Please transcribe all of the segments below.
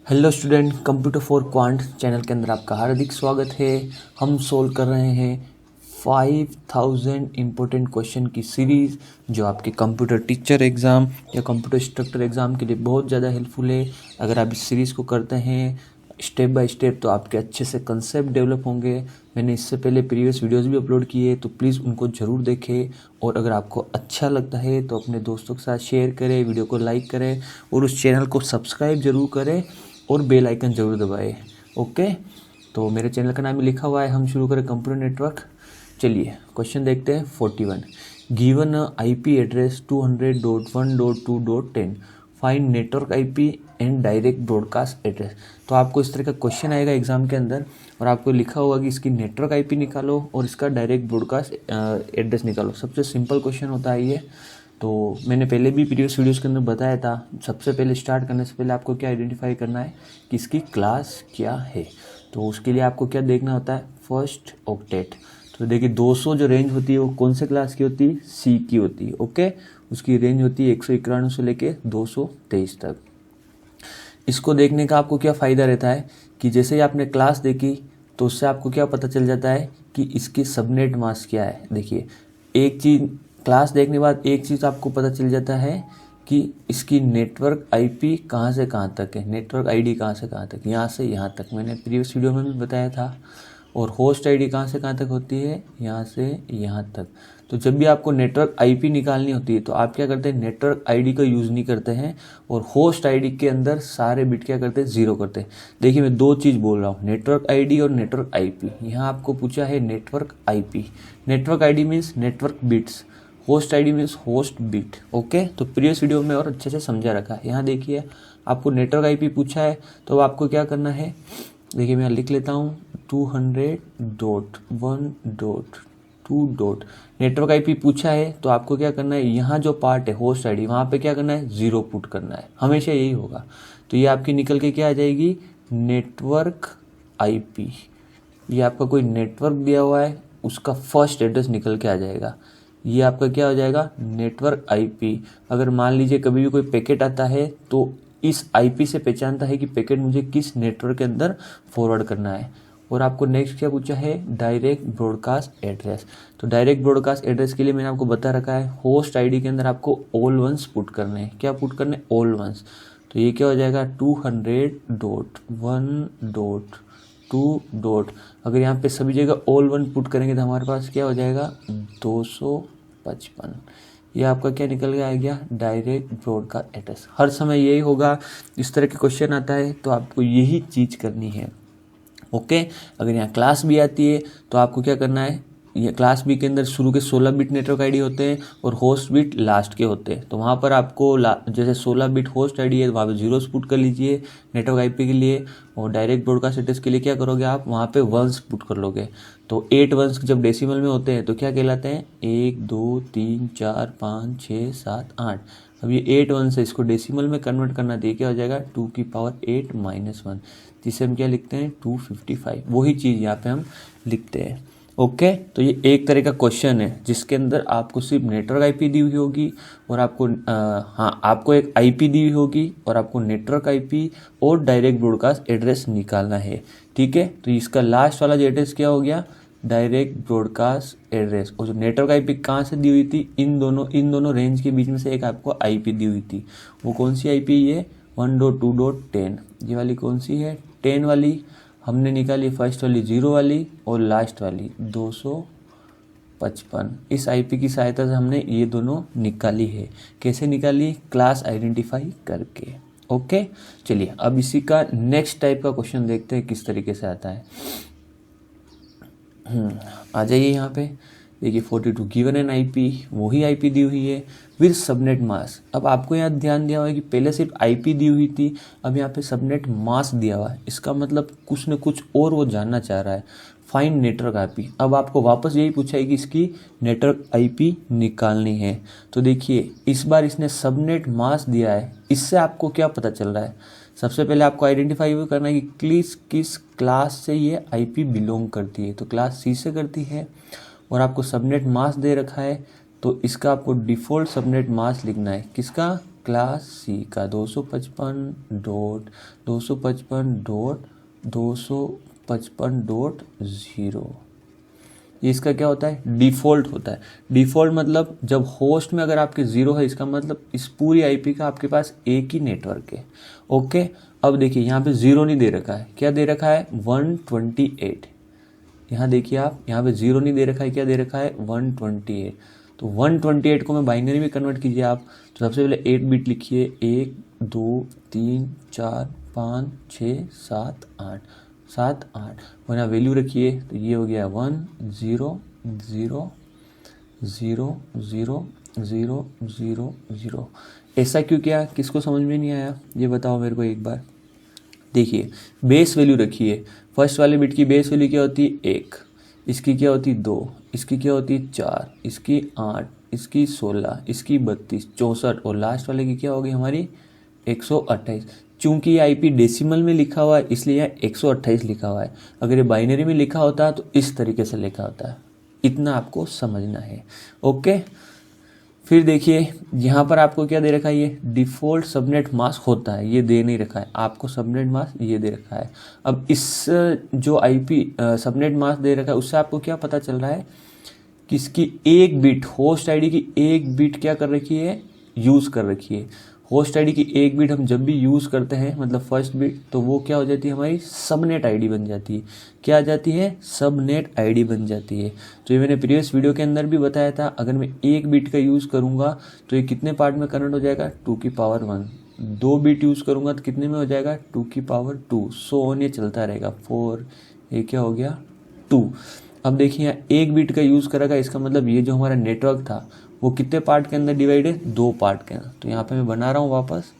Hello student, computer for quant channel के अंदर आपका हार्दिक स्वागत है। हम सोल्व कर रहे हैं 5000 इम्पोर्टेंट क्वेश्चन की सीरीज़ जो आपके कंप्यूटर टीचर एग्ज़ाम या कंप्यूटर इंस्ट्रक्टर एग्ज़ाम के लिए बहुत ज़्यादा हेल्पफुल है। अगर आप इस सीरीज़ को करते हैं स्टेप बाय स्टेप तो आपके अच्छे से कंसेप्ट डेवलप होंगे। मैंने इससे पहले प्रीवियस वीडियोस भी अपलोड किए, तो प्लीज़ उनको ज़रूर देखें। और अगर आपको अच्छा लगता है तो अपने दोस्तों के साथ शेयर करें, वीडियो को लाइक करें और उस चैनल को सब्सक्राइब ज़रूर करें और बेल आइकन ज़रूर दबाएं। ओके, तो मेरे चैनल का नाम ही लिखा हुआ है। हम शुरू करें कंप्यूटर नेटवर्क। चलिए क्वेश्चन देखते हैं। 41 given IP address 200.1.2.10 find network IP and direct broadcast address. तो आपको इस तरह का क्वेश्चन आएगा एग्जाम के अंदर और आपको लिखा होगा कि इसकी नेटवर्क IP निकालो और इसका डायरेक्ट ब्रॉडकास्ट एड्रेस निकालो। सबसे सिंपल क्वेश्चन होता है ये। तो मैंने पहले भी प्रीवियस वीडियोस के अंदर बताया था, सबसे पहले स्टार्ट करने से पहले आपको क्या आइडेंटिफाई करना है कि इसकी क्लास क्या है। तो उसके लिए आपको क्या देखना होता है, फर्स्ट ऑक्टेट। तो देखिए 200 जो रेंज होती है वो कौन से क्लास की होती है, सी की होती है। ओके, उसकी रेंज होती है 191 से लेके 223 तक। इसको देखने का आपको क्या फ़ायदा रहता है कि जैसे ही आपने क्लास देखी तो उससे आपको क्या पता चल जाता है कि इसकी सबनेट मास्क क्या है। देखिए एक चीज़ क्लास देखने के बाद एक चीज़ आपको पता चल जाता है कि इसकी नेटवर्क IP कहाँ से कहाँ तक है, नेटवर्क ID कहाँ से कहाँ तक, यहाँ से यहाँ तक मैंने प्रीवियस वीडियो में भी बताया था। और होस्ट ID कहाँ से कहाँ तक होती है, यहाँ से यहाँ तक। तो जब भी आपको नेटवर्क IP निकालनी होती है तो आप क्या करते हैं, नेटवर्क ID का यूज़ नहीं करते हैं और होस्ट ID के अंदर सारे बिट क्या करते हैं, ज़ीरो करते हैं। देखिए मैं दो चीज़ बोल रहा हूँ, नेटवर्क ID और नेटवर्क IP। यहाँ आपको पूछा है network IP। Network ID means network bits, host ID means host bit. Okay, तो प्रीवियस वीडियो में और अच्छे से समझा रखा है। यहाँ देखिए आपको नेटवर्क IP पूछा है तो आपको क्या करना है, देखिए मैं लिख लेता हूँ 200.1.2. नेटवर्क IP पूछा है तो आपको क्या करना है, यहाँ जो पार्ट है होस्ट ID वहाँ पे क्या करना है, ज़ीरो पुट करना है। हमेशा यही होगा। तो ये आपकी निकल के क्या आ जाएगी, नेटवर्क IP। ये आपका कोई नेटवर्क दिया हुआ है उसका फर्स्ट एड्रेस निकल के आ जाएगा। ये आपका क्या हो जाएगा, नेटवर्क IP। अगर मान लीजिए कभी भी कोई पैकेट आता है तो इस IP से पहचानता है कि पैकेट मुझे किस नेटवर्क के अंदर फॉरवर्ड करना है। और आपको नेक्स्ट क्या पूछा है, डायरेक्ट ब्रॉडकास्ट एड्रेस। तो डायरेक्ट ब्रॉडकास्ट एड्रेस के लिए मैंने आपको बता रखा है, होस्ट ID के अंदर आपको ऑल वंस पुट करने हैं। क्या पुट करने, ऑल वंस। तो ये क्या हो जाएगा 200.1.2. अगर यहाँ पे सभी जगह ऑल वन पुट करेंगे तो हमारे पास क्या हो जाएगा 255। ये आपका क्या निकल के आ गया, डायरेक्ट ब्रॉडकास्ट एड्रेस। हर समय यही होगा, इस तरह के क्वेश्चन आता है तो आपको यही चीज़ करनी है। ओके, अगर यहाँ क्लास भी आती है तो आपको क्या करना है, ये क्लास बी के अंदर शुरू के 16 बिट नेटवर्क ID होते हैं और होस्ट बिट लास्ट के होते हैं। तो वहाँ पर आपको जैसे 16 बिट होस्ट ID है वहाँ पे जीरोस पुट कर लीजिए नेटवर्क IP के लिए। और डायरेक्ट ब्रॉडकास्ट एड्रेस के लिए क्या करोगे आप, वहाँ पे वंस पुट कर लोगे। तो 8 वंस जब डेसिमल में होते हैं तो क्या कहलाते हैं, 1 2 3 4 5 6 7 8। अब ये 8 वंस है, इसको डेसिमल में कन्वर्ट करना दिए क्या हो जाएगा 2⁻8 - 1, जिसे हम क्या लिखते हैं 255। वही चीज़ यहाँ पे हम लिखते हैं। ओके, तो ये एक तरह का क्वेश्चन है जिसके अंदर आपको सिर्फ नेटवर्क IP दी हुई होगी और आपको आपको एक IP दी हुई होगी और आपको नेटवर्क IP और डायरेक्ट ब्रॉडकास्ट एड्रेस निकालना है। ठीक है, तो इसका लास्ट वाला जो एड्रेस क्या हो गया, डायरेक्ट ब्रॉडकास्ट एड्रेस। और जो नेटवर्क IP कहाँ से दी हुई थी, इन दोनों रेंज के बीच में से एक आपको IP दी हुई थी। वो कौन सी IP है, 1.2.10। ये वाली कौन सी है, 10 वाली। हमने निकाली फर्स्ट वाली 0 वाली और लास्ट वाली 255। इस IP की सहायता से हमने ये दोनों निकाली है। कैसे निकाली, क्लास आइडेंटिफाई करके। ओके, चलिए अब इसी का नेक्स्ट टाइप का क्वेश्चन देखते हैं किस तरीके से आता है। आ जाइए यहाँ पे, देखिए 42 गिवन एन IP, वही IP दी हुई है विद सबनेट मास्क। अब आपको यहाँ ध्यान दिया हुआ है कि पहले सिर्फ IP दी हुई थी, अब यहाँ पे सबनेट मास्क दिया हुआ है। इसका मतलब कुछ न कुछ और वो जानना चाह रहा है। Find network IP। अब आपको वापस यही पूछा है कि इसकी नेटवर्क IP निकालनी है। तो देखिए इस बार इसने सबनेट मास्क दिया है, इससे आपको क्या पता चल रहा है, सबसे पहले आपको आइडेंटिफाई करना है कि किस क्लास से ये IP बिलोंग करती है। तो क्लास C से करती है और आपको सबनेट मास्क दे रखा है तो इसका आपको डिफ़ॉल्ट सबनेट मास्क लिखना है। किसका, क्लास सी का 255.255.255.0 ये इसका क्या होता है, डिफ़ॉल्ट होता है। डिफ़ॉल्ट मतलब जब होस्ट में अगर आपके 0 है, इसका मतलब इस पूरी आईपी का आपके पास एक ही नेटवर्क है। ओके, अब देखिए यहाँ पे 0 नहीं दे रखा है, क्या दे रखा है 128। यहाँ देखिए आप, यहाँ पे 0 नहीं दे रखा है, क्या दे रखा है 128। तो 128 को मैं बाइनरी में कन्वर्ट कीजिए आप, तो सबसे पहले 8 बिट लिखिए, 1 2 3 4 5 6 7 8 7 8 और यहाँ वैल्यू रखिए, तो ये हो गया 1 0 0 0 0 0 0 0। ऐसा क्यों किया, किसको समझ में नहीं आया ये बताओ मेरे को एक बार। देखिए बेस वैल्यू रखिए, फर्स्ट वाले बिट की बेस वैल्यू क्या होती है 1, इसकी क्या होती 2, इसकी क्या होती 4, इसकी 8, इसकी 16, इसकी 32, 64 और लास्ट वाले की क्या होगी हमारी 128। चूंकि ये आईपी डेसिमल में लिखा हुआ है इसलिए यहाँ 128 लिखा हुआ है, अगर ये बाइनरी में लिखा होता तो इस तरीके से लिखा होता है। इतना आपको समझना है। ओके, फिर देखिए यहाँ पर आपको क्या दे रखा है, ये डिफ़ॉल्ट सबनेट मास्क होता है, ये दे नहीं रखा है आपको सबनेट मास्क, ये दे रखा है। अब इस जो आईपी सबनेट मास्क दे रखा है उससे आपको क्या पता चल रहा है कि इसकी एक बिट, होस्ट आईडी की एक बिट क्या कर रखी है, यूज़ कर रखी है। होस्ट आईडी की एक बिट हम जब भी यूज़ करते हैं, मतलब फर्स्ट बिट, तो वो क्या हो जाती है हमारी सबनेट आईडी बन जाती है। क्या आ जाती है, सबनेट आईडी बन जाती है। तो ये मैंने प्रीवियस वीडियो के अंदर भी बताया था, अगर मैं एक बिट का यूज़ करूँगा तो ये कितने पार्ट में कन्वर्ट हो जाएगा 2 की पावर 1। 2 बिट यूज़ करूँगा तो कितने में हो जाएगा 2 की पावर 2। सो ऑन ये चलता रहेगा 4, ये क्या हो गया 2। अब देखिए यहाँ एक बिट का यूज़ करेगा, इसका मतलब ये जो हमारा नेटवर्क था वो कितने पार्ट के अंदर डिवाइड है, 2 पार्ट के अंदर। तो यहाँ पे मैं बना रहा हूँ वापस,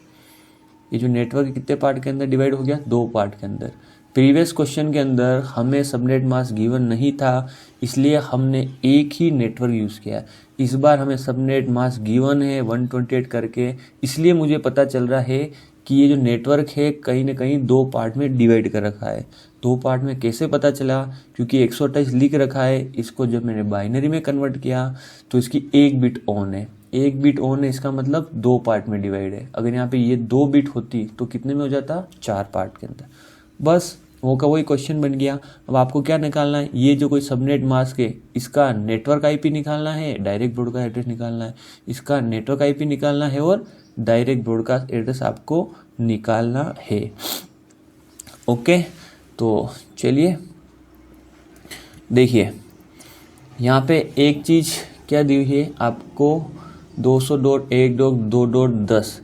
ये जो नेटवर्क कितने पार्ट के अंदर डिवाइड हो गया, 2 पार्ट के अंदर। प्रीवियस क्वेश्चन के अंदर हमें सबनेट मास्क गिवन नहीं था, इसलिए हमने एक ही नेटवर्क यूज़ किया। इस बार हमें सबनेट मास्क गिवन है 128 करके, इसलिए मुझे पता चल रहा है कि ये जो नेटवर्क है कहीं ना कहीं 2 पार्ट में डिवाइड कर रखा है। 2 पार्ट में कैसे पता चला, क्योंकि 128 लिख रखा है, इसको जब मैंने बाइनरी में कन्वर्ट किया तो इसकी एक बिट ऑन है, एक बिट ऑन है, इसका मतलब 2 पार्ट में डिवाइड है। अगर यहाँ पे ये 2 बिट होती तो कितने में हो जाता, 4 पार्ट के अंदर। बस वो का वही क्वेश्चन बन गया। अब आपको क्या निकालना है, ये जो कोई सबनेट मास्क है इसका नेटवर्क आईपी निकालना है, डायरेक्ट ब्रॉडकास्ट एड्रेस निकालना है। इसका नेटवर्क आईपी निकालना है और डायरेक्ट ब्रॉडकास्ट एड्रेस आपको निकालना है। ओके, तो चलिए देखिए यहाँ पे एक चीज़ क्या दी हुई है आपको, 200.1.2.10।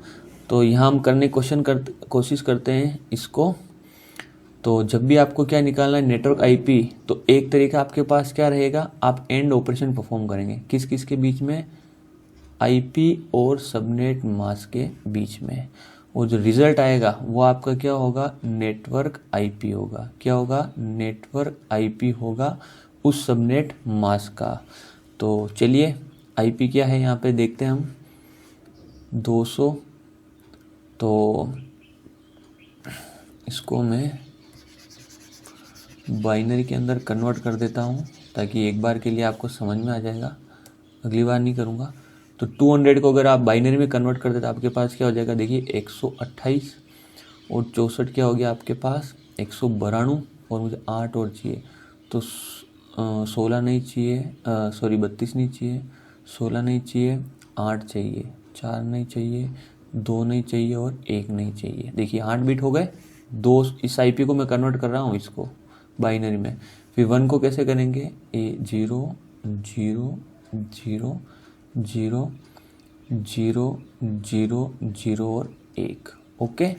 तो यहाँ हम करने कोशिश करते हैं इसको। तो जब भी आपको क्या निकालना है, नेटवर्क आईपी, तो एक तरीका आपके पास क्या रहेगा, आप एंड ऑपरेशन परफॉर्म करेंगे किस किस के बीच में, आईपी और सबनेट मास्क के बीच में, और जो रिजल्ट आएगा वो आपका क्या होगा, नेटवर्क आईपी होगा। क्या होगा, नेटवर्क आईपी होगा उस सबनेट मास्क का। तो चलिए आईपी क्या है यहाँ पे देखते हैं हम, 200। तो इसको मैं बाइनरी के अंदर कन्वर्ट कर देता हूँ ताकि एक बार के लिए आपको समझ में आ जाएगा, अगली बार नहीं करूँगा। तो 200 को अगर आप बाइनरी में कन्वर्ट कर देते आपके पास क्या हो जाएगा, देखिए 128 और 64 क्या हो गया आपके पास 192, और मुझे 8 और चाहिए, तो 16 नहीं चाहिए, सॉरी 32 नहीं चाहिए, 16 नहीं चाहिए, 8 चाहिए, 4 नहीं चाहिए, 2 नहीं चाहिए और 1 नहीं चाहिए। देखिए 8 बिट हो गए, 2 इस आईपी को मैं कन्वर्ट कर रहा हूँ इसको बाइनरी में। फिर 1 को कैसे करेंगे, 0 0 0 0 0 0 0 और 1। ओके,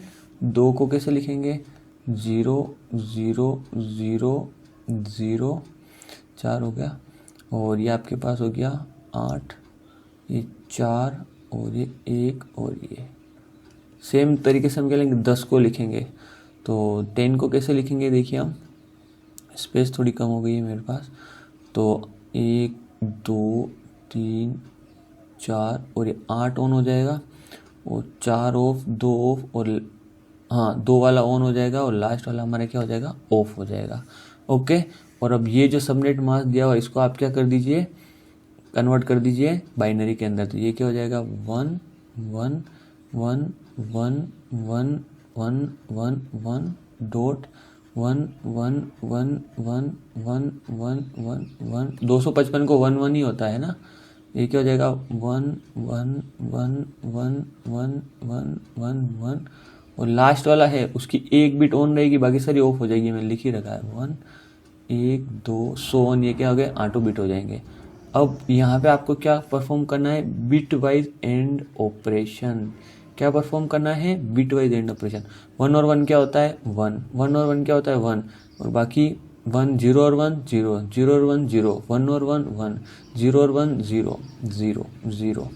2 को कैसे लिखेंगे, 0 0 0 0, 4 हो गया, और ये आपके पास हो गया 8, ये 4 और ये 1 और ये। सेम तरीके से हम क्या लेंगे, 10 को लिखेंगे। तो 10 को कैसे लिखेंगे, देखिए हम, स्पेस थोड़ी कम हो गई है मेरे पास, तो 1 2 3 4 और ये 8 ऑन हो जाएगा, और 4 ऑफ, 2 ऑफ, और हाँ 2 वाला ऑन हो जाएगा, और लास्ट वाला हमारा क्या हो जाएगा, ऑफ हो जाएगा। ओके, और अब ये जो सबनेट मास्क दिया हुआ इसको आप क्या कर दीजिए, कन्वर्ट कर दीजिए बाइनरी के अंदर। तो ये क्या हो जाएगा, 1 1 1 1 1 1 1 1 डॉट 1 1 1 1 1 1 1 1 255 को 1 1 ही होता है ना, ये क्या हो जाएगा 1 1 1 1 1 1 1 1 और लास्ट वाला है उसकी एक बिट ऑन रहेगी, बाकी सारी ऑफ हो जाएगी, मैंने लिख ही रखा है 1 1 2 100 ये क्या हो गए 8 बिट हो जाएंगे। अब यहाँ पे आपको क्या परफॉर्म करना है, बिट वाइज एंड ऑपरेशन। क्या परफॉर्म करना है, बिट वाइज एंड ऑपरेशन। 1 और 1 क्या होता है 1, 1 और 1 क्या होता है 1 और बाकी 1 0 और 1 0, 0 और 1 0, 1 और 1 1, 0 और 1 0 0 0,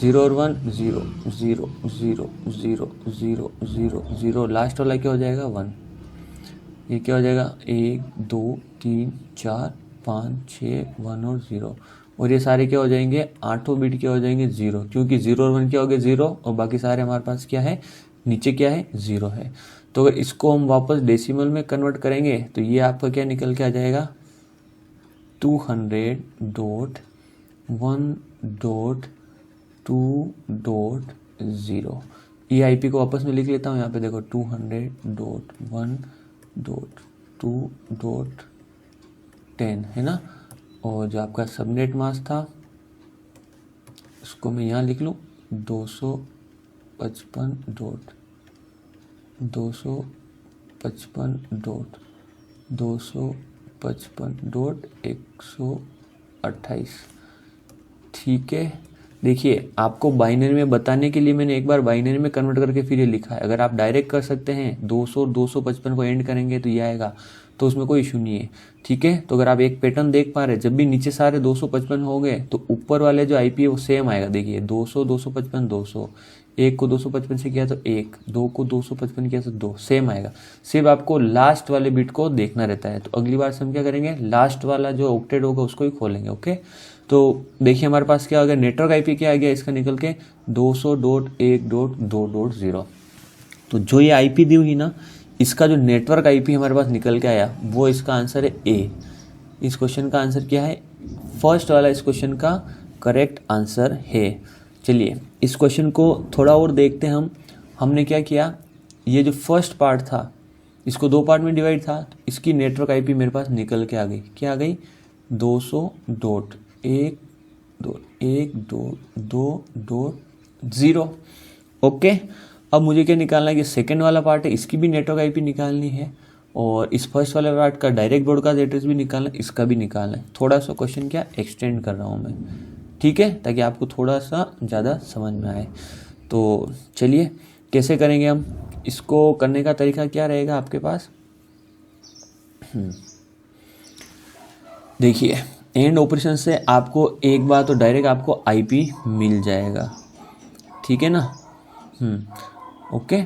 0 और 1 0 0 0 0 0 0 0, लास्ट वाला क्या हो जाएगा 1। ये क्या हो जाएगा 1 2 3 4 5 6 1 और 0 और ये सारे क्या हो जाएंगे 8 बिट क्या हो जाएंगे 0, क्योंकि 0 और 1 क्या हो गए 0 और बाकी सारे हमारे पास क्या है नीचे क्या है 0 है। तो अगर इसको हम वापस डेसिमल में कन्वर्ट करेंगे तो ये आपका क्या निकल के आ जाएगा 200.1.2.0। ये आईपी को वापस में लिख लेता हूँ, यहाँ पे देखो 200.1.2.10 है ना, और जो आपका सबनेट मास्क था उसको मैं यहाँ लिख लूँ 255.128। ठीक है, देखिए आपको बाइनरी में बताने के लिए मैंने एक बार बाइनरी में कन्वर्ट करके फिर ये लिखा है। अगर आप डायरेक्ट कर सकते हैं 200 255 को एंड करेंगे तो ये आएगा, तो उसमें कोई इशू नहीं है। ठीक है, तो अगर आप एक पैटर्न देख पा रहे हैं, जब भी नीचे सारे 255 हो गए तो ऊपर वाले जो आईपी है वो सेम आएगा। देखिए 200 255 200, 1 को 255 से किया तो 1, 2 को 255 किया तो 2, सेम आएगा। सिर्फ आपको लास्ट वाले बिट को देखना रहता है। तो अगली बार से हम क्या करेंगे, लास्ट वाला जो ऑक्टेट होगा उसको ही खोलेंगे। ओके, तो देखिए हमारे पास क्या आ गया, नेटवर्क आईपी क्या आ गया इसका निकल के 200.1.2.0। तो जो ये आईपी दी हुई ना, इसका जो नेटवर्क आईपी हमारे पास निकल के आया वो इसका आंसर है ए। इस क्वेश्चन का आंसर क्या है, फर्स्ट वाला इस क्वेश्चन का करेक्ट आंसर है। चलिए इस क्वेश्चन को थोड़ा और देखते हैं हम। हमने क्या किया, ये जो फर्स्ट पार्ट था इसको दो पार्ट में डिवाइड था, तो इसकी नेटवर्क आईपी मेरे पास निकल के आ गई। क्या आ गई 200.1.2.0। ओके, अब मुझे क्या निकालना है कि सेकंड वाला पार्ट है, इसकी भी नेटवर्क आईपी निकालनी है और इस फर्स्ट वाले पार्ट का डायरेक्ट ब्रॉडकास्ट एड्रेस भी निकालना है, इसका भी निकालना है। थोड़ा सा क्वेश्चन क्या एक्सटेंड कर रहा हूँ मैं, ठीक है, ताकि आपको थोड़ा सा ज़्यादा समझ में आए। तो चलिए कैसे करेंगे हम इसको, करने का तरीका क्या रहेगा आपके पास। देखिए एंड ऑपरेशन से आपको एक बार तो डायरेक्ट आपको आईपी मिल जाएगा, ठीक है ना। ओके,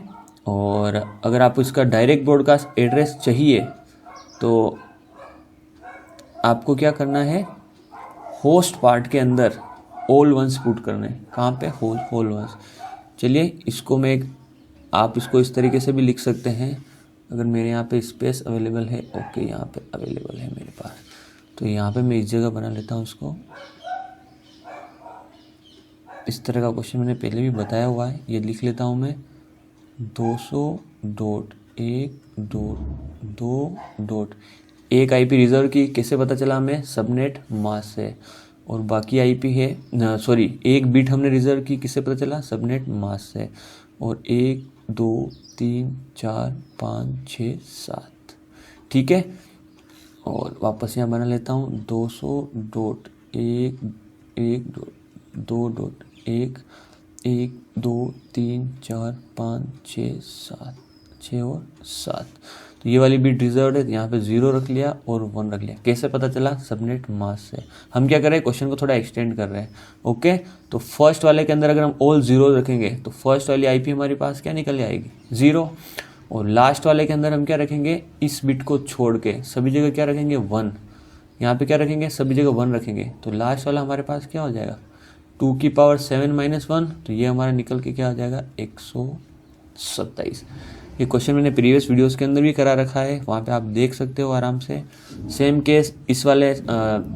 और अगर आपको इसका डायरेक्ट ब्रॉडकास्ट एड्रेस चाहिए तो आपको क्या करना है, होस्ट पार्ट के अंदर ऑल वंस पुट करने। कहाँ पे, होल वंस। चलिए इसको मैं आप इसको इस तरीके से भी लिख सकते हैं, अगर मेरे यहाँ पे स्पेस अवेलेबल है। ओके, यहाँ पे अवेलेबल है मेरे पास, तो यहाँ पे मैं इस जगह बना लेता हूँ इसको। इस तरह का क्वेश्चन मैंने पहले भी बताया हुआ है, ये लिख लेता हूँ मैं 200.1.2.1 आईपी रिजर्व की। कैसे पता चला हमें, सबनेट मास्क से। और बाकी आईपी है सॉरी एक बिट हमने रिजर्व की, किससे पता चला, सबनेट मास्क से। और 1 2 3 4 5 6 7, ठीक है। और वापस यहाँ बना लेता हूँ 200.1.2.1 1 2 3 4 5 6 7, 6 और 7। तो ये वाली बिट रिजर्व है, यहाँ पे 0 रख लिया और 1 रख लिया। कैसे पता चला, सबनेट मास्क से। हम क्या कर रहे हैं, क्वेश्चन को थोड़ा एक्सटेंड कर रहे हैं। ओके, तो फर्स्ट वाले के अंदर अगर हम ऑल 0 रखेंगे तो फर्स्ट वाली आईपी हमारे पास क्या निकल आएगी 0, और लास्ट वाले के अंदर हम क्या रखेंगे, इस बिट को छोड़ के सभी जगह क्या रखेंगे 1। यहाँ पे क्या रखेंगे, सभी जगह 1 रखेंगे, तो लास्ट वाला हमारे पास क्या हो जाएगा 2 की पावर 7 - 1, तो ये हमारा निकल के क्या हो जाएगा 127। ये क्वेश्चन मैंने प्रीवियस वीडियोस के अंदर भी करा रखा है, वहाँ पे आप देख सकते हो आराम से। सेम केस इस वाले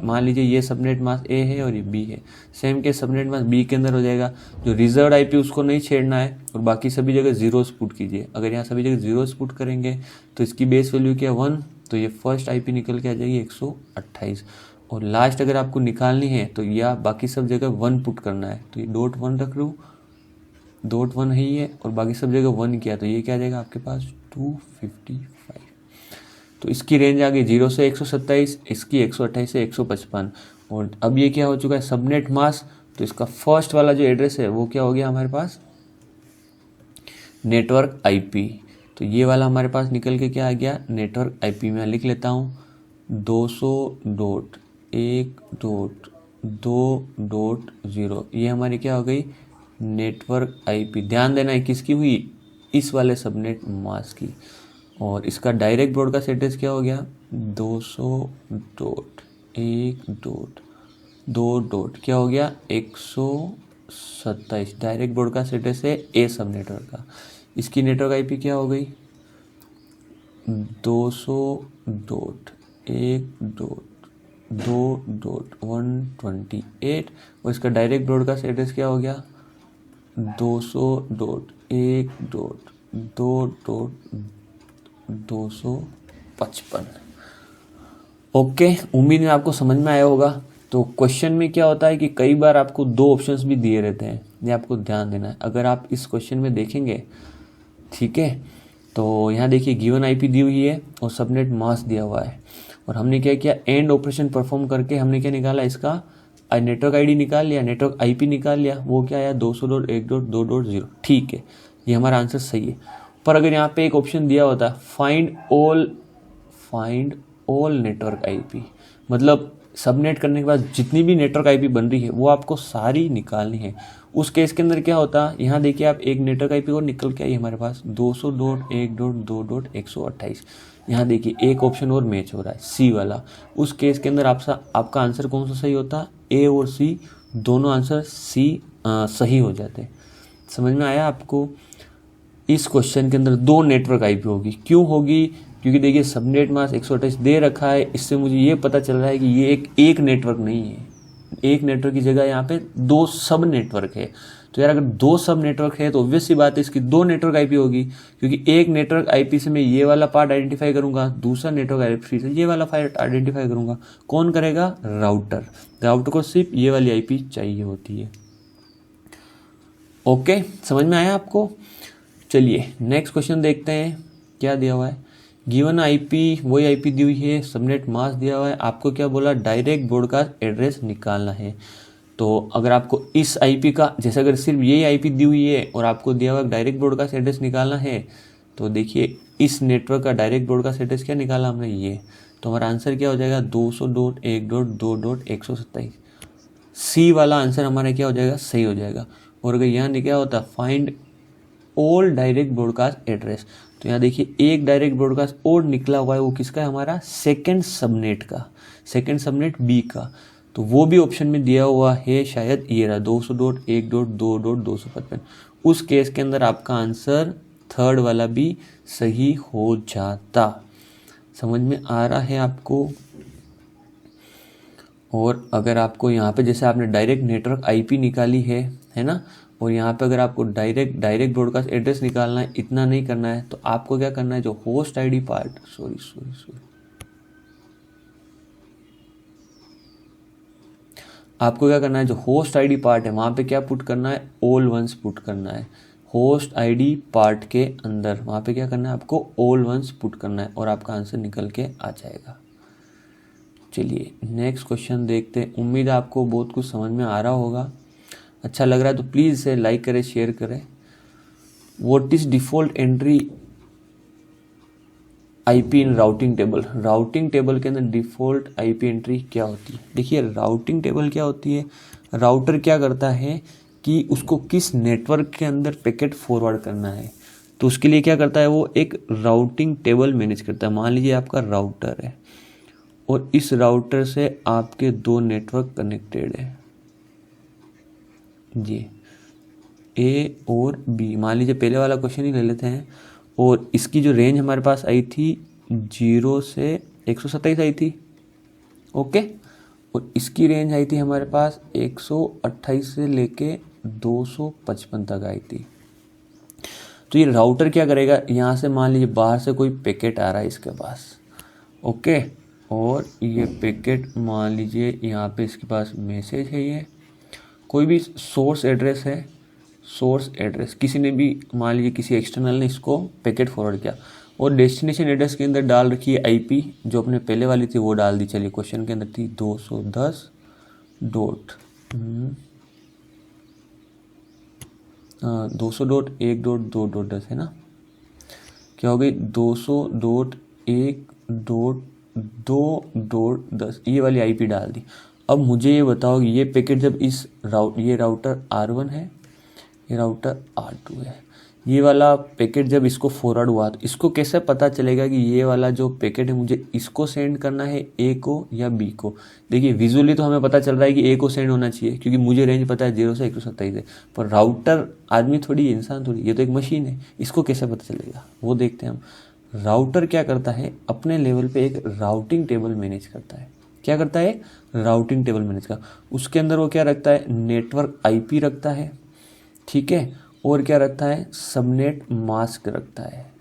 मान लीजिए ये सबनेट मास्क ए है और ये बी है, same case subnet mask B के अंदर हो जाएगा। जो रिजर्व आईपी उसको नहीं छेड़ना है और बाकी सभी जगह जीरोस पुट कीजिए। अगर यहाँ सभी जगह जीरोस पुट करेंगे तो इसकी बेस वैल्यू क्या 1, तो ये फर्स्ट आईपी निकल के आ जाएगी 128। और लास्ट अगर आपको निकालनी है तो या बाकी सब जगह 1 पुट करना है, तो ये .1 रख लूँ, .1 है ये, और बाकी सब जगह 1 किया तो ये क्या आ जाएगा आपके पास 255। तो इसकी रेंज आ गई 0 से 127, इसकी 128 से 155। और अब ये क्या हो चुका है सबनेट मास्क, तो इसका फर्स्ट वाला जो एड्रेस है वो क्या हो गया हमारे पास नेटवर्क आईपी। तो ये वाला हमारे पास निकल के क्या आ गया नेटवर्क आईपी। मैं लिख लेता हूँ 200.1.2.0, ये हमारी क्या हो गई नेटवर्क आईपी। ध्यान देना है किसकी हुई, इस वाले सबनेट मास्क की। और इसका डायरेक्ट ब्रॉडकास्ट एड्रेस क्या हो गया 200.1.2. क्या हो गया 127। डायरेक्ट ब्रॉडकास्ट एड्रेस है ए सब नेटवर्क का। इसकी नेटवर्क आईपी क्या हो गई 200.1.2.128। और इसका डायरेक्ट ब्रॉडकास्ट एड्रेस क्या हो गया 200.1.2.255। ओके, उम्मीद है आपको समझ में आया होगा। तो क्वेश्चन में क्या होता है कि कई बार आपको 2 ऑप्शंस भी दिए रहते हैं, ये आपको ध्यान देना है। अगर आप इस क्वेश्चन में देखेंगे, ठीक है, तो यहाँ देखिए गिवन आईपी दी हुई है और सबनेट मास्क दिया हुआ है। और हमने क्या किया एंड ऑपरेशन परफॉर्म करके हमने क्या निकाला इसका नेटवर्क आईडी निकाल लिया, नेटवर्क आईपी निकाल लिया। वो क्या आया 200.1.2.0। ठीक है, ये हमारा आंसर सही है। पर अगर यहाँ पे एक ऑप्शन दिया होता फाइंड ऑल नेटवर्क आईपी, मतलब सबनेट करने के बाद जितनी भी नेटवर्क आईपी बन रही है वो आपको सारी निकालनी है। उस केस के अंदर क्या होता, यहाँ देखिए आप एक नेटवर्क आईपी और निकल के आई हमारे पास 200.1.2.128। यहाँ देखिए एक ऑप्शन और मैच हो रहा है सी वाला। उस केस के अंदर आपका आंसर कौन सा सही होता, ए और सी दोनों आंसर सही हो जाते। समझ में आया आपको। इस क्वेश्चन के अंदर 2 नेटवर्क आईपी होगी। क्यों होगी, क्योंकि देखिए सबनेट मास्क 128 दे रखा है। इससे मुझे ये पता चल रहा है कि ये एक नेटवर्क नहीं है, एक नेटवर्क की जगह यहाँ पे 2 सब नेटवर्क है। तो यार अगर 2 सब नेटवर्क है तो ऑब्वियस सी बात है इसकी 2 नेटवर्क आईपी होगी, क्योंकि एक नेटवर्क आईपी से मैं ये वाला पार्ट आइडेंटिफाई करूंगा, दूसरा नेटवर्क आईपी से ये वाला पार्ट आइडेंटिफाई करूंगा। कौन करेगा, राउटर को सिर्फ ये वाली आईपी चाहिए होती है। ओके, समझ में आया आपको। चलिए नेक्स्ट क्वेश्चन देखते हैं क्या दिया हुआ है। गिवन आईपी वही आईपी दी हुई है, सबनेट मास्क दिया हुआ है। आपको क्या बोला डायरेक्ट ब्रॉडकास्ट एड्रेस निकालना है। तो अगर आपको इस आईपी का, जैसे अगर सिर्फ यही आईपी दी हुई है और आपको दिया हुआ डायरेक्ट ब्रॉडकास्ट एड्रेस निकालना है, तो देखिए इस नेटवर्क का डायरेक्ट ब्रॉडकास्ट एड्रेस क्या निकाला हमने ये, तो हमारा आंसर क्या हो जाएगा 200.1.2.127। सी वाला आंसर हमारा क्या हो जाएगा सही हो जाएगा। और अगर यहाँ क्या होता find all direct broadcast address, तो यहाँ देखिए एक डायरेक्ट ब्रॉडकास्ट और निकला हुआ है, वो किसका है हमारा सेकंड सबनेट का, सेकंड सबनेट बी का। तो वो भी ऑप्शन में दिया हुआ है, शायद ये रहा 200.1.2.255। उस केस के अंदर आपका आंसर थर्ड वाला भी सही हो जाता। समझ में आ रहा है आपको। और अगर आपको यहाँ पे जैसे आपने डायरेक्ट नेटवर्क आईपी निकाली है ना, और यहाँ पे अगर आपको डायरेक्ट ब्रॉडकास्ट एड्रेस निकालना है, इतना नहीं करना है, तो आपको क्या करना है जो होस्ट आईडी पार्ट, आपको क्या करना है जो होस्ट आईडी पार्ट है वहाँ पे क्या पुट करना है ऑल वंस पुट करना है। होस्ट आईडी पार्ट के अंदर वहाँ पे क्या करना है आपको ऑल वंस पुट करना है और आपका आंसर निकल के आ जाएगा। चलिए नेक्स्ट क्वेश्चन देखते हैं। उम्मीद है आपको बहुत कुछ समझ में आ रहा होगा। अच्छा लग रहा है तो प्लीज़ इसे लाइक करें, शेयर करें। What is default entry IP in routing table. Routing table के अंदर डिफ़ॉल्ट आईपी एंट्री क्या होती है। देखिए राउटिंग टेबल क्या होती है, राउटर क्या करता है कि उसको किस नेटवर्क के अंदर पैकेट फॉरवर्ड करना है, तो उसके लिए क्या करता है वो एक राउटिंग टेबल मैनेज करता है। मान लीजिए आपका राउटर है और इस राउटर से आपके 2 नेटवर्क कनेक्टेड है जी, ए और बी। मान लीजिए पहले वाला क्वेश्चन ही ले लेते हैं। और इसकी जो रेंज हमारे पास आई थी 0 से 127 आई थी, ओके। और इसकी रेंज आई थी हमारे पास 128 से लेके 255 तक आई थी। तो ये राउटर क्या करेगा, यहाँ से मान लीजिए बाहर से कोई पैकेट आ रहा है इसके पास, ओके, और ये पैकेट मान लीजिए यहाँ पे इसके पास मैसेज है, ये कोई भी सोर्स एड्रेस है, सोर्स एड्रेस किसी ने भी मान लीजिए किसी एक्सटर्नल ने इसको पैकेट फॉरवर्ड किया और डेस्टिनेशन एड्रेस के अंदर डाल रखी है आईपी, जो अपने पहले वाली थी वो डाल दी, चलिए क्वेश्चन के अंदर थी 210 डॉट 200.1.2.10 है ना, क्या हो गई 200.1.2.10, ये वाली आईपी डाल दी। अब मुझे ये बताओ ये पैकेट जब इस ये राउटर R1 है, ये राउटर R2 है, ये वाला पैकेट जब इसको फॉरवर्ड हुआ तो इसको कैसे पता चलेगा कि ये वाला जो पैकेट है मुझे इसको सेंड करना है, ए को या बी को। देखिए विजुअली तो हमें पता चल रहा है कि ए को सेंड होना चाहिए क्योंकि मुझे रेंज पता है 0 से 127 है, पर राउटर आदमी थोड़ी, इंसान थोड़ी, ये तो एक मशीन है, इसको कैसे पता चलेगा वो देखते हैं हम। राउटर क्या करता है, अपने लेवल पे एक राउटिंग टेबल मैनेज करता है। क्या करता है, राउटिंग टेबल मैनेज का, उसके अंदर वो क्या रखता है, नेटवर्क आईपी रखता है, ठीक है, और क्या रखता है, सबनेट मास्क रखता है।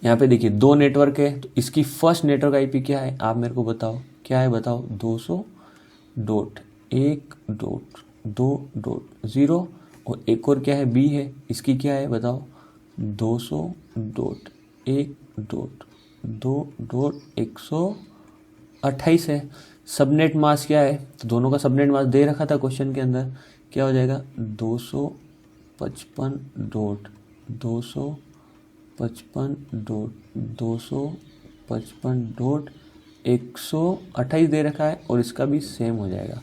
यहाँ पे देखिए 2 नेटवर्क है, तो इसकी फर्स्ट नेटवर्क आईपी क्या है, आप मेरे को बताओ क्या है, बताओ 200.1.2.0 और एक और क्या है, बी है, इसकी क्या है बताओ 200.1.2.128 है। सबनेट मास्क क्या है, तो दोनों का सबनेट मास्क दे रखा था क्वेश्चन के अंदर, क्या हो जाएगा 255.255.128 दे रखा है और इसका भी सेम हो जाएगा।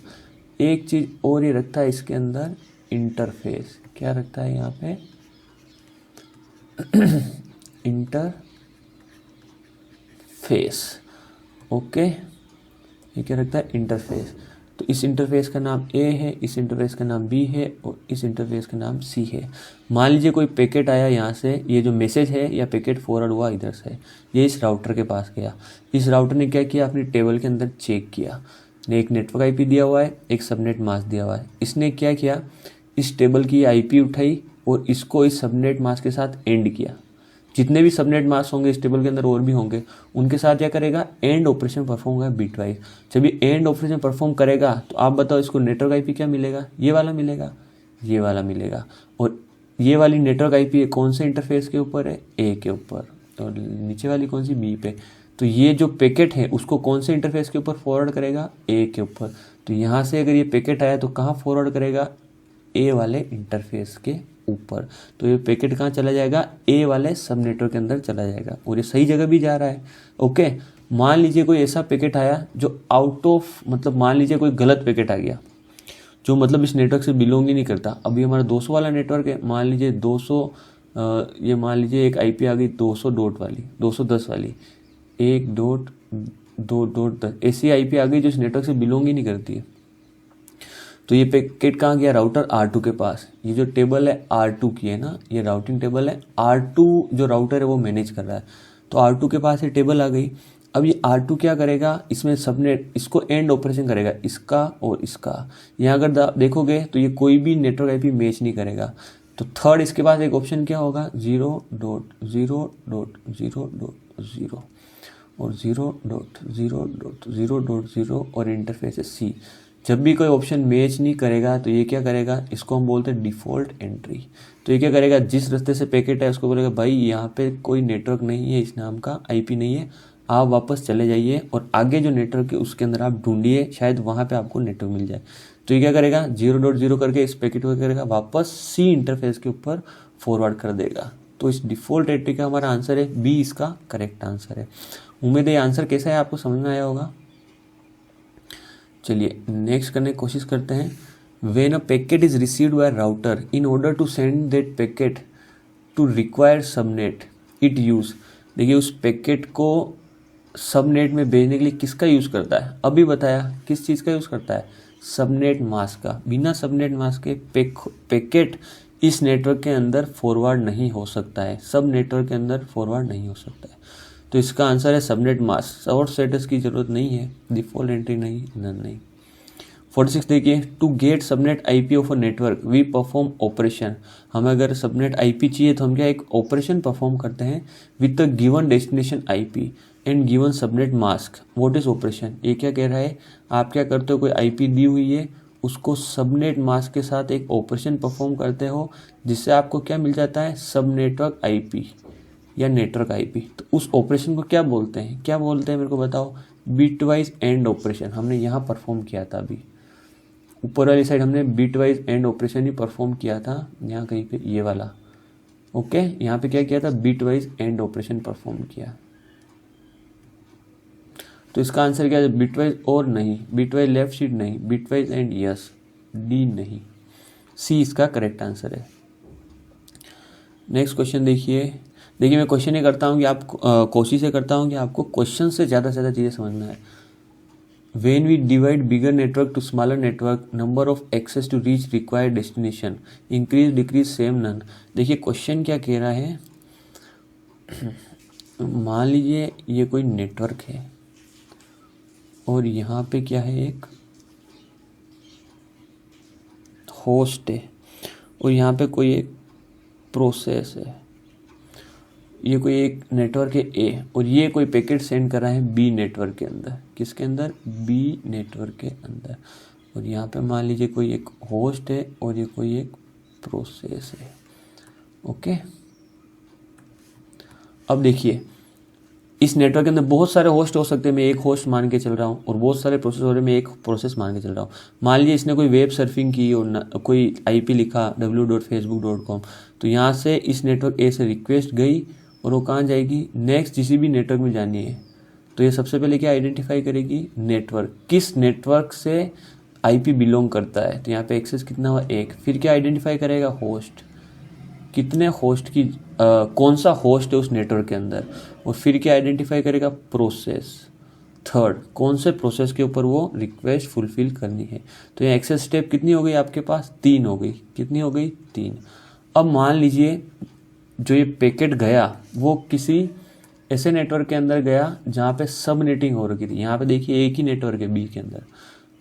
एक चीज़ और ये रखता है इसके अंदर, इंटरफेस, क्या रखता है यहाँ पे इंटरफेस, ओके, ये क्या रखता है, इंटरफेस। तो इस इंटरफेस का नाम ए है, इस इंटरफेस का नाम बी है और इस इंटरफेस का नाम सी है। मान लीजिए कोई पैकेट आया यहाँ से, ये जो मैसेज है या पैकेट फॉरवर्ड हुआ इधर से, ये इस राउटर के पास गया, इस राउटर ने क्या किया, अपनी टेबल के अंदर चेक किया, ने एक नेटवर्क आईपी दिया हुआ है, एक सबनेट मास्क दिया हुआ है, इसने क्या किया, इस टेबल की आईपी उठाई और इसको इस सबनेट मास्क के साथ एंड किया। जितने भी सबनेट मास्क होंगे इस टेबल के अंदर और भी होंगे, उनके साथ क्या करेगा, एंड ऑपरेशन परफॉर्म होगा बिट वाइज। जब ये एंड ऑपरेशन परफॉर्म करेगा तो आप बताओ इसको नेटवर्क आईपी क्या मिलेगा, ये वाला मिलेगा, ये वाला मिलेगा। और ये वाली नेटवर्क आईपी कौन से इंटरफेस के ऊपर है, ए के ऊपर, और नीचे वाली कौन सी, बी पे। तो ये जो पैकेट है उसको कौन से इंटरफेस के ऊपर फॉरवर्ड करेगा, ए के ऊपर। तो यहाँ से अगर ये पैकेट आया तो कहाँ फॉरवर्ड करेगा, ए वाले इंटरफेस के ऊपर। तो ये पैकेट कहाँ चला जाएगा, ए वाले सब नेटवर्क के अंदर चला जाएगा और ये सही जगह भी जा रहा है, ओके। मान लीजिए कोई ऐसा पैकेट आया जो आउट ऑफ, मतलब मान लीजिए कोई गलत पैकेट आ गया जो मतलब इस नेटवर्क से बिलोंग ही नहीं करता। अभी हमारा 200 वाला नेटवर्क है, मान लीजिए 200, ये मान लीजिए एक आईपी आ गई 200 डॉट वाली, 210 वाली, 1.2.10 ऐसी आईपी आ गई जो इस नेटवर्क से बिलोंग ही नहीं करती है। तो ये पैकेट कहाँ गया, राउटर R2 के पास। ये जो टेबल है R2 की है ना, ये राउटिंग टेबल है, R2 जो राउटर है वो मैनेज कर रहा है। तो R2 के पास ये टेबल आ गई। अब ये R2 क्या करेगा, इसमें सबनेट, इसको एंड ऑपरेशन करेगा, इसका और इसका। यहाँ अगर देखोगे तो ये कोई भी नेटवर्क आईपी मैच नहीं करेगा। तो थर्ड इसके पास एक ऑप्शन क्या होगा, 0.0.0.0 और 0.0.0.0 और इंटरफेस है C। जब भी कोई ऑप्शन मैच नहीं करेगा तो ये क्या करेगा, इसको हम बोलते हैं डिफ़ॉल्ट एंट्री। तो ये क्या करेगा, जिस रास्ते से पैकेट है उसको बोलेगा भाई यहाँ पे कोई नेटवर्क नहीं है, इस नाम का आईपी नहीं है, आप वापस चले जाइए और आगे जो नेटवर्क है उसके अंदर आप ढूंढिए, शायद वहाँ पे आपको नेटवर्क मिल जाए। तो ये क्या करेगा, 0.0 करके इस पैकेट को करेगा वापस सी इंटरफेस के ऊपर फॉरवर्ड कर देगा। तो इस डिफ़ॉल्ट एंट्री का हमारा आंसर है बी, इसका करेक्ट आंसर है। उम्मीद है ये आंसर कैसा है आपको समझ में आया होगा। चलिए नेक्स्ट करने की कोशिश करते हैं। When a packet is received by router in order to send that packet to required subnet it use. देखिए उस पैकेट को सबनेट में भेजने के लिए किसका यूज़ करता है, अभी बताया किस चीज़ का यूज़ करता है, सबनेट मास्क का। बिना सबनेट मास्क के पैकेट इस नेटवर्क के अंदर फॉरवर्ड नहीं हो सकता है, सब नेटवर्क के अंदर फॉरवर्ड नहीं हो सकता है। तो इसका आंसर है सबनेट मास्क। और स्टेटस की जरूरत नहीं है, डिफॉल्ट एंट्री नहीं, नन नहीं। 46 देखिए, to get subnet IP of a network we perform operation. हमें अगर सबनेट आईपी चाहिए तो हम क्या एक ऑपरेशन परफॉर्म करते हैं with the given destination IP and given subnet mask. What is operation? ये क्या कह रहा है, आप क्या करते हो, कोई आईपी दी हुई है, उसको सबनेट मास्क के साथ एक ऑपरेशन परफॉर्म करते हो, जिससे आपको क्या मिल जाता है, सब नेटवर्क आईपी या नेटवर्क आईपी। तो उस ऑपरेशन को क्या बोलते हैं, क्या बोलते हैं मेरे को बताओ? Bitwise and operation. हमने यहाँ परफॉर्म किया था, अभी ऊपर वाली साइड हमने bitwise and operation he perform किया था, यहाँ कहीं पे ये वाला। ओके, यहाँ पे क्या किया था, बिटवाइज एंड ऑपरेशन परफॉर्म किया। तो इसका आंसर क्या है, बिटवाइज और नहीं, बिटवाइज लेफ्ट शीट नहीं, बिटवाइज एंड यस, डी नहीं, सी इसका करेक्ट आंसर है। नेक्स्ट क्वेश्चन देखिए मैं क्वेश्चन ये करता हूँ कि आप कोशिश ये करता हूँ कि आपको क्वेश्चन से ज़्यादा चीज़ें समझना है। When we divide bigger network to smaller network, number of access to reach required destination increase, decrease, same, none। देखिए क्वेश्चन क्या कह रहा है, मान लीजिए ये कोई नेटवर्क है और यहाँ पे क्या है, एक होस्ट है और यहाँ पे कोई एक प्रोसेस है। ये कोई एक नेटवर्क है ए और ये कोई पैकेट सेंड कर रहा है बी नेटवर्क के अंदर। किसके अंदर? बी नेटवर्क के अंदर। और यहाँ पे मान लीजिए कोई एक होस्ट है और ये कोई एक प्रोसेस है। ओके, अब देखिए इस नेटवर्क के अंदर बहुत सारे होस्ट हो सकते हैं, मैं एक होस्ट मान के चल रहा हूँ, और बहुत सारे प्रोसेस हो रहे हैं, मैं एक प्रोसेस मान के चल रहा हूँ। मान लीजिए इसने कोई वेब सर्फिंग की और कोई आईपी लिखा www.facebook.com, तो यहाँ से इस नेटवर्क ए से रिक्वेस्ट गई और वो कहाँ जाएगी, नेक्स्ट जिस भी नेटवर्क में जानी है। तो ये सबसे पहले क्या आइडेंटिफाई करेगी, नेटवर्क, किस नेटवर्क से आईपी बिलोंग करता है। तो यहाँ पे एक्सेस कितना हुआ, एक। फिर क्या आइडेंटिफाई करेगा, होस्ट, कितने होस्ट की कौन सा होस्ट है उस नेटवर्क के अंदर। और फिर क्या आइडेंटिफाई करेगा, प्रोसेस, थर्ड, कौन से प्रोसेस के ऊपर वो रिक्वेस्ट फुलफिल करनी है। तो यहाँ एक्सेस स्टेप कितनी हो गई आपके पास, 3 हो गई। कितनी हो गई, 3। अब मान लीजिए जो ये पैकेट गया वो किसी ऐसे नेटवर्क के अंदर गया जहाँ पे सब नेटिंग हो रखी थी। यहाँ पे देखिए एक ही नेटवर्क है बी के अंदर।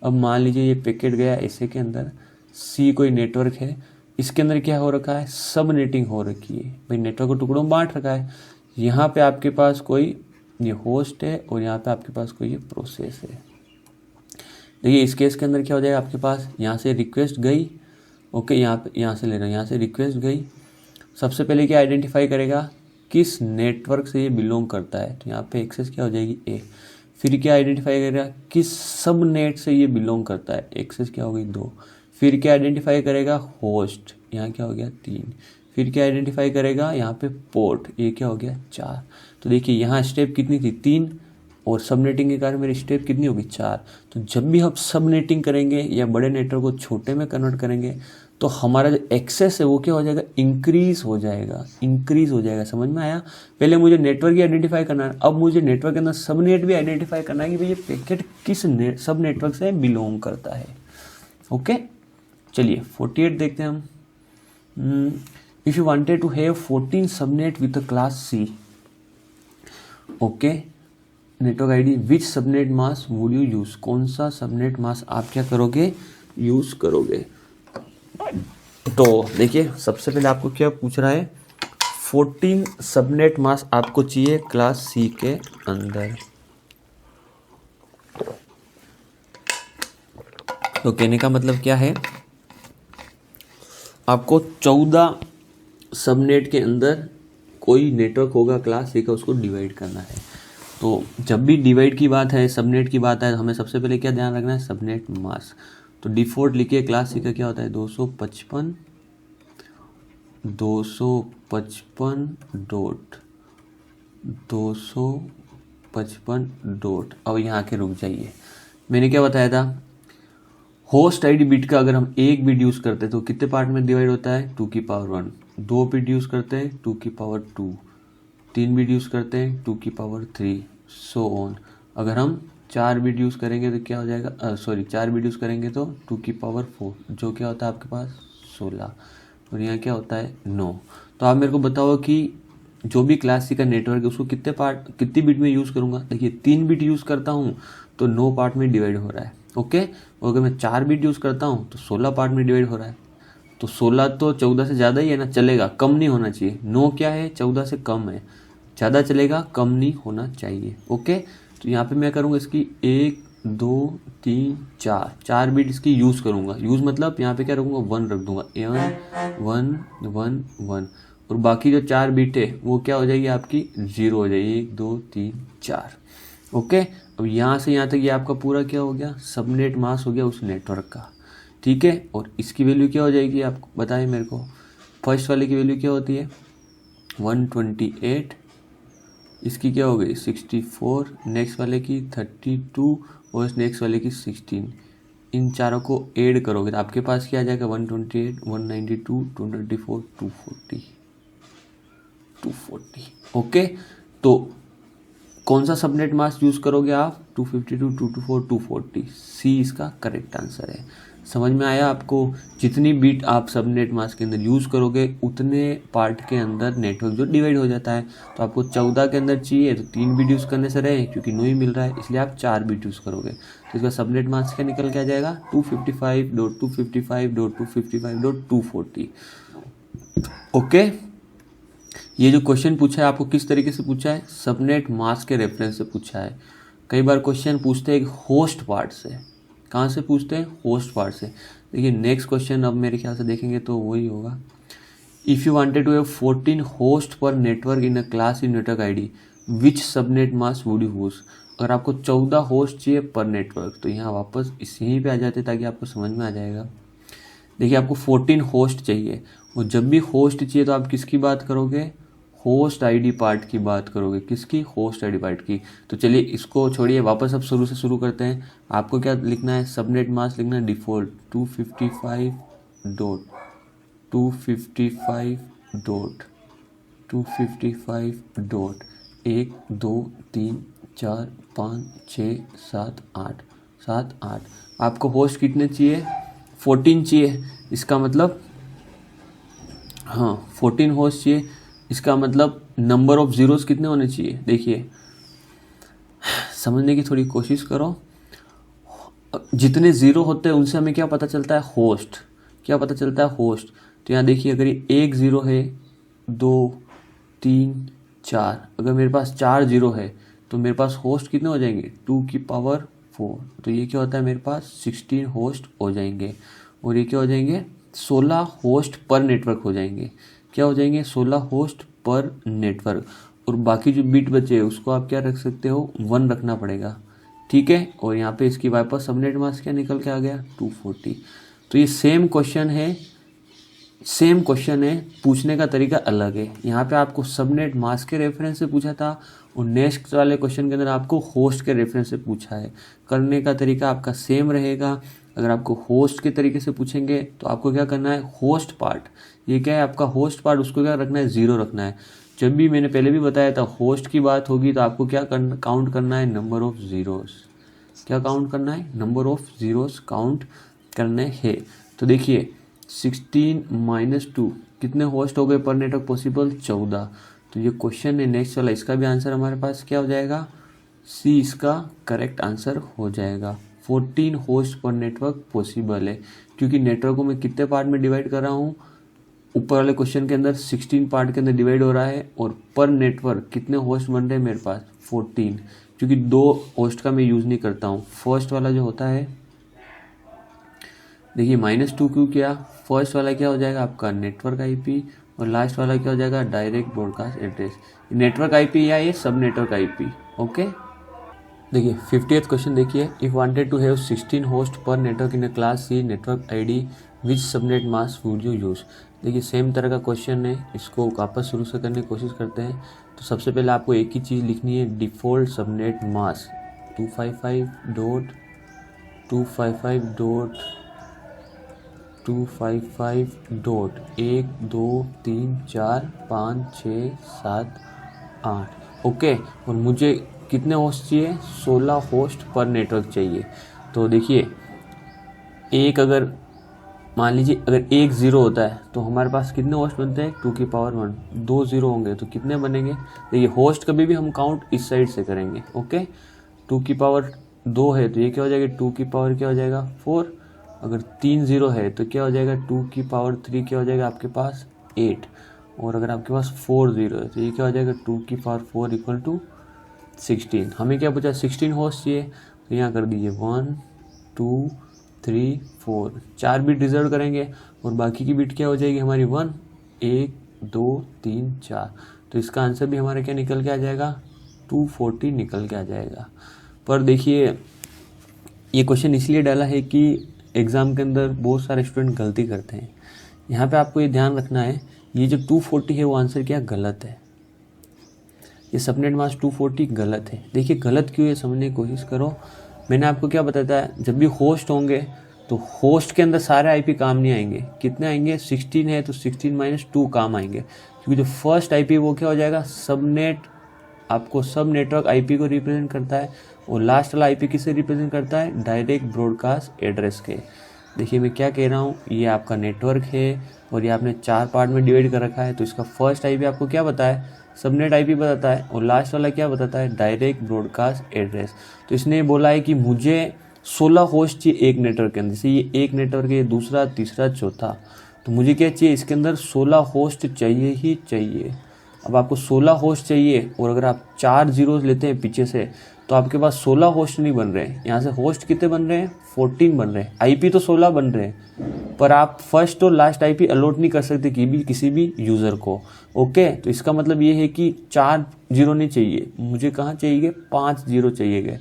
अब मान लीजिए ये पैकेट गया ऐसे के अंदर, सी कोई नेटवर्क है, इसके अंदर क्या हो रखा है, सब नेटिंग हो रखी है भाई, नेटवर्क को टुकड़ों में बांट रखा है। यहाँ पे आपके पास कोई ये होस्ट है और यहाँ पे आपके पास कोई ये प्रोसेस है। देखिए इस केस के अंदर क्या हो जाएगा आपके पास, यहाँ से रिक्वेस्ट गई, ओके, यहाँ से ले रहा हूँ, यहाँ से रिक्वेस्ट गई। सबसे पहले क्या आइडेंटिफाई करेगा, किस नेटवर्क से ये बिलोंग करता है। तो यहाँ पे एक्सेस क्या हो जाएगी, ए। फिर क्या आइडेंटिफाई करेगा, किस सब नेट से ये बिलोंग करता है, एक्सेस क्या हो गई, 2। फिर क्या आइडेंटिफाई करेगा, होस्ट, यहाँ क्या हो गया, 3। फिर क्या आइडेंटिफाई करेगा, यहाँ पे पोर्ट, ये क्या हो गया, 4। तो देखिए यहाँ स्टेप कितनी थी, 3, और सब नेटिंग के कारण मेरी स्टेप कितनी होगी, 4। तो जब भी हम सब नेटिंग करेंगे या बड़े नेटवर्क को छोटे में कन्वर्ट करेंगे तो हमारा जो एक्सेस है वो क्या हो जाएगा, इंक्रीज हो जाएगा। समझ में आया? पहले मुझे नेटवर्क ही आइडेंटिफाई करना है, अब मुझे नेटवर्क के अंदर सब नेट भी आइडेंटिफाई करना है कि भाई ये पैकेट किस सब नेटवर्क से बिलोंग करता है। ओके, चलिए 48 देखते हैं हम। If you wanted to have 14 subnet with class C, okay, network ID, which subnet mask would you use, कौन सा सबनेट मास्क आप क्या करोगे, यूज करोगे। तो देखिए सबसे पहले आपको क्या पूछ रहा है, 14 सबनेट मास्क आपको चाहिए क्लास सी के अंदर। तो कहने का मतलब क्या है, आपको 14 सबनेट के अंदर कोई नेटवर्क होगा क्लास सी का, उसको डिवाइड करना है। तो जब भी डिवाइड की बात है, सबनेट की बात है, हमें सबसे पहले क्या ध्यान रखना है, सबनेट मास्क। तो डिफॉल्ट लिखिए क्लास सी का क्या होता है, 255 255 अब यहाँ के रुक जाइए, मैंने क्या बताया था, होस्ट आईडी बिट का अगर हम एक बिट यूज़ करते हैं तो कितने पार्ट में डिवाइड होता है, 2 की पावर 1। 2 बिट यूज़ करते हैं 2 की पावर 2। 3 बिट यूज़ करते हैं 2 की पावर 3, सो ऑन। अगर हम 4 बिट यूज़ करेंगे तो क्या हो जाएगा, 4 बिट यूज़ करेंगे तो 2 की पावर 4, जो क्या होता है आपके पास 16। और यहाँ क्या होता है 9। तो आप मेरे को बताओ कि जो भी क्लास सी का नेटवर्क है उसको कितनी बिट में यूज़ करूँगा। देखिए 3 बिट यूज़ करता हूँ तो 9 पार्ट में डिवाइड हो रहा है। ओके, और अगर मैं 4 बिट यूज़ करता हूँ तो 16 पार्ट में डिवाइड हो रहा है। तो 16 तो 14 से ज़्यादा ही है ना, चलेगा, कम नहीं होना चाहिए। 9 क्या है, 14 से कम है, ज़्यादा चलेगा, कम नहीं होना चाहिए। ओके, तो यहाँ पे मैं करूँगा इसकी 1 2 3 4 बिट इसकी यूज़ करूँगा। यूज़ मतलब यहाँ पे क्या रखूँगा, 1 रख दूंगा, 1 1 1, और बाकी जो 4 बिट है वो क्या हो जाएगी आपकी 0 हो जाएगी, 1 2 3 4। ओके, अब यहाँ से यहाँ तक ये आपका पूरा क्या हो गया, सबनेट मास्क हो गया उस नेटवर्क का। ठीक है, और इसकी वैल्यू क्या हो जाएगी आपको बताएं मेरे को। फर्स्ट वाले की वैल्यू क्या होती है 128, इसकी क्या हो गई 64, नेक्स्ट वाले की 32 और नेक्स्ट वाले की 16। इन चारों को ऐड करोगे तो आपके पास क्या आ जाएगा 128 192 224 240। ओके, तो कौन सा सबनेट मास्क यूज़ करोगे आप, 252 224 240, सी इसका करेक्ट आंसर है। समझ में आया आपको। जितनी बिट आप सबनेट मास्क के अंदर यूज़ करोगे उतने पार्ट के अंदर नेटवर्क जो डिवाइड हो जाता है। तो आपको 14 के अंदर चाहिए तो 3 बिट यूज़ करने से रहे, क्योंकि 9 ही मिल रहा है, इसलिए आप 4 बिट यूज़ करोगे। तो इसका सबनेट मास्क क्या निकल के आ जाएगा 255.255.255.240। ओके, ये जो क्वेश्चन पूछा है आपको किस तरीके से पूछा है, सबनेट मास्क के रेफरेंस से पूछा है। कई बार क्वेश्चन पूछते हैं एक होस्ट पार्ट से, कहाँ से पूछते हैं, होस्ट पार्ट से। देखिए नेक्स्ट क्वेश्चन अब मेरे ख्याल से देखेंगे तो वही होगा। If you wanted to have 14 host per network in a class in network ID which subnet mask would you use. अगर आपको 14 होस्ट चाहिए पर नेटवर्क तो यहाँ वापस यहीं पे आ जाते ताकि आपको समझ में आ जाएगा। देखिए आपको 14 होस्ट चाहिए, और जब भी होस्ट चाहिए तो आप किसकी बात करोगे, होस्ट आईडी पार्ट की बात करोगे। किसकी, होस्ट आईडी पार्ट की। तो चलिए इसको छोड़िए, वापस अब शुरू से शुरू करते हैं। आपको क्या लिखना है, सबनेट मास्क लिखना है डिफ़ॉल्ट 255.255.1 2 3 4 5 6 7 8 7 8। आपको होस्ट कितने चाहिए, 14 चाहिए। इसका मतलब हाँ 14 होस्ट चाहिए। इसका मतलब नंबर ऑफ जीरोस कितने होने चाहिए, देखिए समझने की थोड़ी कोशिश करो। जितने ज़ीरो होते हैं उनसे हमें क्या पता चलता है, होस्ट। क्या पता चलता है, होस्ट। तो यहाँ देखिए अगर ये 1 0 है, 2 3 4, अगर मेरे पास 4 0 है तो मेरे पास होस्ट कितने हो जाएंगे 2 की पावर 4। तो ये क्या होता है, मेरे पास 16 होस्ट हो जाएंगे। और ये क्या हो जाएंगे, 16 होस्ट पर नेटवर्क हो जाएंगे। क्या हो जाएंगे, 16 होस्ट पर नेटवर्क। और बाकी जो बिट बचे उसको आप क्या रख सकते हो, 1 रखना पड़ेगा। ठीक है, और यहाँ पे इसकी वापस सबनेट मास्क क्या निकल के आ गया 240। तो ये सेम क्वेश्चन है, पूछने का तरीका अलग है। यहाँ पे आपको सबनेट मास्क के रेफरेंस से पूछा था, और नेक्स्ट वाले क्वेश्चन के अंदर आपको होस्ट के रेफरेंस से पूछा है। करने का तरीका आपका सेम रहेगा। अगर आपको होस्ट के तरीके से पूछेंगे तो आपको क्या करना है, होस्ट पार्ट, ये क्या है आपका होस्ट पार्ट, उसको क्या रखना है, 0 रखना है। जब भी मैंने पहले भी बताया था होस्ट की बात होगी तो आपको क्या काउंट करना है, नंबर ऑफ ज़ीरोस। क्या काउंट करना है, नंबर ऑफ ज़ीरोस काउंट करने हैं। तो देखिए 16 - 2 कितने होस्ट हो गए पर नेटवर्क पॉसिबल, 14। तो ये क्वेश्चन है नेक्स्ट वाला, इसका भी आंसर हमारे पास क्या हो जाएगा, सी इसका करेक्ट आंसर हो जाएगा। 14 होस्ट पर नेटवर्क पॉसिबल है, क्योंकि नेटवर्क को मैं कितने पार्ट में डिवाइड कर रहा हूँ, ऊपर वाले क्वेश्चन के अंदर 16 पार्ट के अंदर डिवाइड हो रहा है। और पर नेटवर्क कितने होस्ट बन रहे हैं मेरे पास, 14, क्योंकि 2 होस्ट का मैं यूज़ नहीं करता हूँ। फर्स्ट वाला जो होता है, देखिए -2 क्यों किया, फर्स्ट वाला क्या हो जाएगा आपका नेटवर्क आईपी, और लास्ट वाला क्या हो जाएगा direct broadcast address. Network IP या ये सब नेटवर्क आईपी। ओके, देखिए 50th क्वेश्चन देखिए, if wanted to have 16 host per network in a class C network ID which subnet mask would you use. देखिए सेम तरह का क्वेश्चन है, इसको वापस शुरू से करने की कोशिश करते हैं। तो सबसे पहले आपको एक ही चीज़ लिखनी है, डिफ़ॉल्ट सबनेट मास्क 255.255.1 2 3 4 5 6 7 8। ओके, और मुझे कितने होस्ट चाहिए, 16 होस्ट पर नेटवर्क चाहिए। तो देखिए एक अगर मान लीजिए अगर एक ज़ीरो होता है तो हमारे पास कितने होस्ट बनते हैं, 2 की पावर 1, 2 ज़ीरो होंगे तो कितने बनेंगे। देखिए होस्ट कभी भी हम काउंट इस साइड से करेंगे, ओके। 2 की पावर 2 है तो ये क्या हो जाएगा, 2 की पावर क्या हो जाएगा 4। अगर 3 ज़ीरो है तो क्या हो जाएगा, 2 की पावर 3 क्या हो जाएगा आपके पास 8। और अगर आपके पास 4 ज़ीरो है तो ये क्या हो जाएगा, 2 की पावर 4 इक्वल टू 16। हमें क्या बचा, 16 होस्ट चाहिए तो यहाँ कर दीजिए 1 2 3 4, 4 बिट रिजर्व करेंगे और बाकी की बिट क्या हो जाएगी हमारी 1 1 2 3 4। तो इसका आंसर भी हमारा क्या निकल के आ जाएगा, 240 निकल के आ जाएगा। पर देखिए ये क्वेश्चन इसलिए डाला है कि एग्ज़ाम के अंदर बहुत सारे स्टूडेंट गलती करते हैं। यहाँ पे आपको ये ध्यान रखना है, ये जो 240 है वो आंसर क्या गलत है, ये सबनेट मास्क 240 गलत है। देखिए गलत क्यों है समझने की कोशिश करो। मैंने आपको क्या बताया है, जब भी होस्ट होंगे तो होस्ट के अंदर सारे आईपी काम नहीं आएंगे। कितने आएंगे, 16 है तो 16 - 2 काम आएंगे, क्योंकि जो फर्स्ट आईपी वो क्या हो जाएगा, सबनेट, आपको सब नेटवर्क आईपी को रिप्रेजेंट करता है और लास्ट वाला आईपी किसे रिप्रेजेंट करता है, डायरेक्ट ब्रॉडकास्ट एड्रेस के। देखिए मैं क्या कह रहा हूँ, ये आपका नेटवर्क है और ये आपने 4 पार्ट में डिवाइड कर रखा है। तो इसका फर्स्ट आईपी आपको क्या बताया, सबनेट आईपी बताता है और लास्ट वाला क्या बताता है, डायरेक्ट ब्रॉडकास्ट एड्रेस। तो इसने बोला है कि मुझे 16 होस्ट चाहिए एक नेटवर्क के अंदर, जैसे ये एक नेटवर्क है, दूसरा तीसरा चौथा, तो मुझे क्या चाहिए, इसके अंदर 16 होस्ट चाहिए ही चाहिए। अब आपको 16 होस्ट चाहिए और अगर आप 4 जीरोस लेते हैं पीछे से तो आपके पास 16 होस्ट नहीं बन रहे हैं। यहाँ से होस्ट कितने बन रहे हैं, 14 बन रहे हैं। आईपी तो 16 बन रहे हैं पर आप फर्स्ट और लास्ट आईपी अलॉट नहीं कर सकते किसी भी यूज़र को, ओके। तो इसका मतलब ये है कि 4 जीरो नहीं चाहिए, मुझे कहाँ चाहिए, 5 जीरो चाहिए।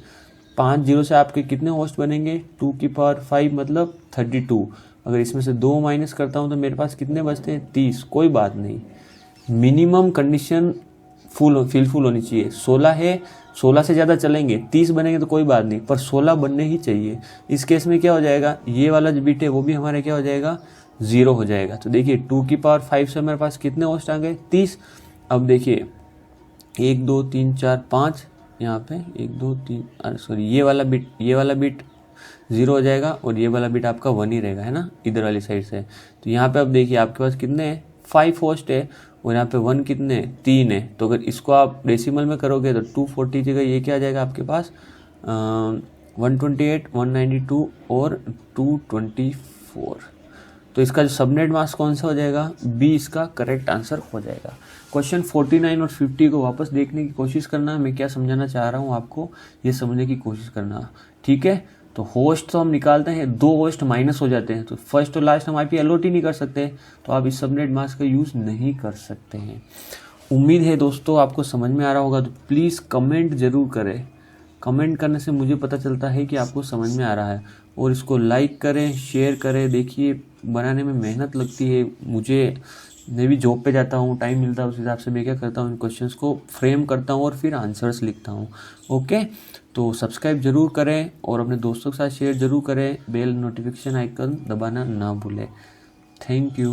5 जीरो से आपके कितने होस्ट बनेंगे, 2 की पावर 5 मतलब 32। अगर इसमें से 2 माइनस करता हूँ तो मेरे पास कितने बचते हैं, 30। कोई बात नहीं, मिनिमम कंडीशन फुल होनी चाहिए। 16 है, 16 से ज़्यादा चलेंगे, 30 बनेंगे तो कोई बात नहीं, पर 16 बनने ही चाहिए। इस केस में क्या हो जाएगा, ये वाला जो बिट है वो भी हमारे क्या हो जाएगा, 0 हो जाएगा। तो देखिए 2 की पावर 5 से मेरे पास कितने होस्ट आ गए, 30। अब देखिए 1 2 3 4 5, यहाँ पे 1 2 3 सॉरी ये वाला बिट 0 हो जाएगा और ये वाला बिट आपका 1 ही रहेगा, है ना, इधर वाली साइड से। तो यहाँ पे अब देखिए आपके पास कितने हैं, 5 होस्ट है और यहाँ पे 1 कितने, 3 है। तो अगर इसको आप डेसिमल में करोगे तो 240 जगह ये क्या आ जाएगा आपके पास, 128 192 और 224। तो इसका जो सबनेट मास्क कौन सा हो जाएगा, बी इसका करेक्ट आंसर हो जाएगा। क्वेश्चन 49 और 50 को वापस देखने की कोशिश करना, मैं क्या समझाना चाह रहा हूँ आपको ये समझने की कोशिश करना, ठीक है। तो होस्ट तो हम निकालते हैं, 2 होस्ट माइनस हो जाते हैं, तो फर्स्ट और लास्ट हम आईपी अलॉट ही नहीं कर सकते, तो आप इस सबनेट मास्क का यूज़ नहीं कर सकते हैं। उम्मीद है दोस्तों आपको समझ में आ रहा होगा, तो प्लीज़ कमेंट ज़रूर करें। कमेंट करने से मुझे पता चलता है कि आपको समझ में आ रहा है, और इसको लाइक करें, शेयर करें। देखिए बनाने में मेहनत लगती है, मैं भी जॉब पे जाता हूँ, टाइम मिलता है, उस हिसाब से मैं क्या करता हूँ, इन क्वेश्चंस को फ्रेम करता हूँ और फिर आंसर्स लिखता हूँ, ओके। तो सब्सक्राइब जरूर करें और अपने दोस्तों के साथ शेयर जरूर करें, बेल नोटिफिकेशन आइकन दबाना ना भूलें। Thank you.